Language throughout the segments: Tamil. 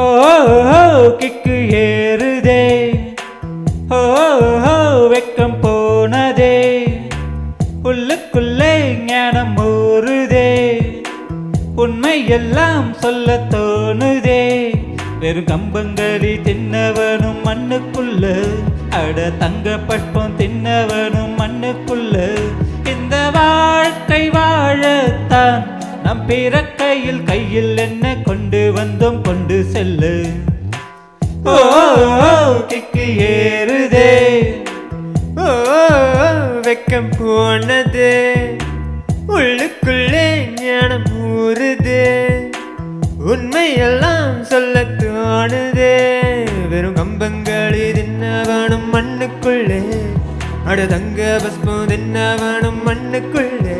ஓ கிக்கு ஏறுதே, ஓ வெக்கம் போனதே, உள்ளுக்குள்ளே ஞானம் ஊறுதே, உண்மை எல்லாம் சொல்ல தோணுதே. வெறும் கம்பங்களி தின்னவனும் மண்ணுக்குள்ள, அட தங்க பட்பம் தின்னவனும் மண்ணுக்குள்ள. இந்த வாழ்க்கை வாழத்தான் நம் பிறக்கையில் கையில் என்ன கொண்டு வந்தோம் கொண்டு செல்லு. ஓ கிக்கு ஏறுதே, ஓ வெக்கம் போனது, உள்ளுக்குள்ளே ஞானம் ஊறுது, உண்மையெல்லாம் சொல்ல தோணுதே. வெறும் கம்பங்களி தின்னவனும் மண்ணுக்குள்ளே, அட தங்க பஸ்பம் தின்னவனும் மண்ணுக்குள்ளே.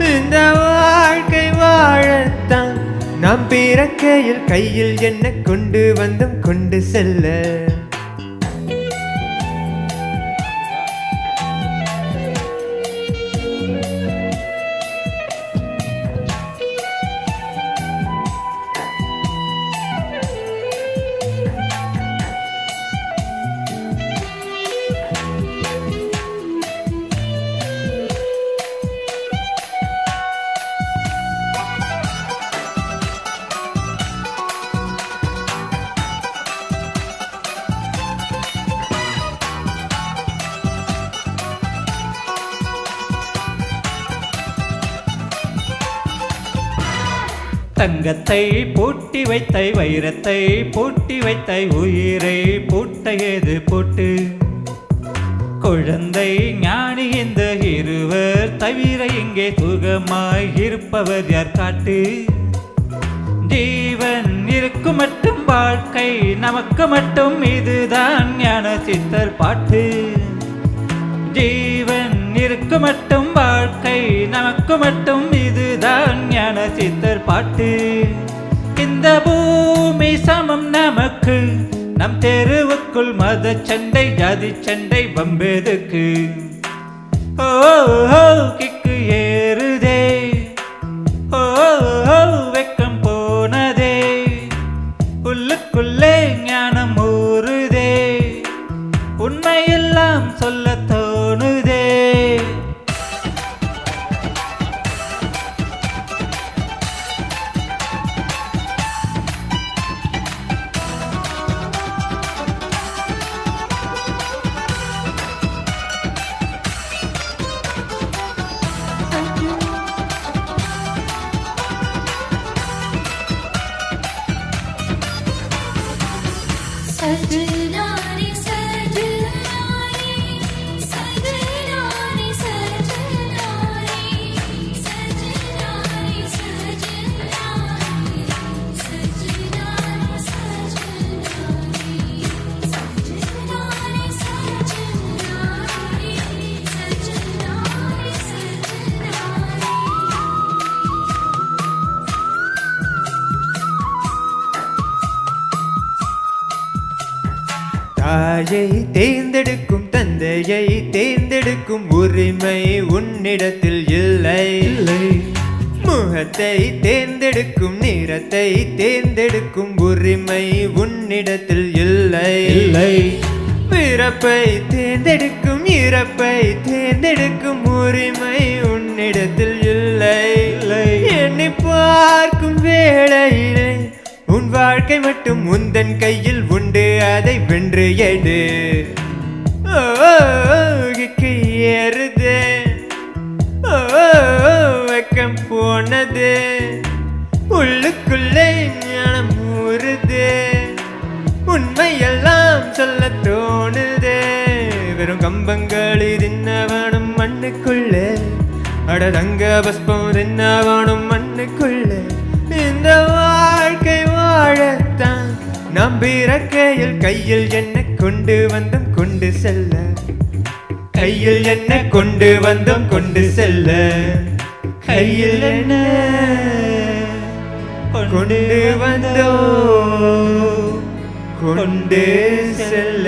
இந்த வாழ்க்கை வாழத்தான் நாம் பிறக்கையில் கையில் என்ன கொண்டு வந்தும் கொண்டு செல்ல. தங்கத்தை பூட்டி வைத்தை, வைரத்தை பூட்டி வைத்தை, உயிரை பூட்ட ஏது போட்டு. குழந்தை ஞானி இந்த இருவர் தவிர இங்கே சுகமாய் இருப்பவர் யார் காட்டு. ஜீவன் இருக்கும் மட்டும் வாழ்க்கை நமக்கு மட்டும், இதுதான் ஞான சித்தர் பாட்டு. ஜீவன் இருக்கும் மட்டும் வாழ்க்கை நமக்கு மட்டும், இதுதான் ஞான சித்தர் பாட்டு. இந்த பூமி சமம் நமக்கு, நம் தெருவுக்குள் மத சண்டை ஜாதி சண்டை வம்பெதுக்கு. ஓ கிக்கு ஏறுதே, ஓ வெக்கம் போனதே, உள்ளுக்குள்ளே ஞானம் ஊறுதே, உண்மையெல்லாம் சொல்ல தோணுதே. सजनानी सजनानी सजनानी सजनानी सजनानी सजनानी सजनानी सजनानी सजनानी सजनानी தாயை தேர்ந்தெடுக்கும் தந்தையை தேர்ந்தெடுக்கும் உரிமை உன்னிடத்தில் இல்லை. முகத்தை தேர்ந்தெடுக்கும் நிறத்தை தேர்ந்தெடுக்கும் உரிமை உன்னிடத்தில் இல்லை. பிறப்பை தேர்ந்தெடுக்கும் இறப்பை தேர்ந்தெடுக்கும் உரிமை உன்னிடத்தில் இல்லை. என்னை பார்க்கும் வேளையிலே உன் வாழ்க்கை மட்டும் உந்தன் கையில் உண்டு, அதை வென்று எடு. கிக்கு ஏறுதே, வெக்கம் போனது, உள்ளுக்குள்ளே ஞானம் ஊறுதே, உண்மையெல்லாம் சொல்ல தோணுதே. வெறும் கம்பங்களி தின்னவனும் மண்ணுக்குள்ளே, அட தங்க பஸ்பம் தின்னவனும் மண்ணுக்குள்ளே. இந்த வாழ்க்கை வாழத்தான் நாம் பிறக்கையில் கையில் என்ன கொண்டு வந்தோம் கொண்டு செல்ல. கையில் என்ன கொண்டு வந்தோம் கொண்டு செல்ல. கையில் என்ன கொண்டு வந்தோம் கொண்டு செல்ல.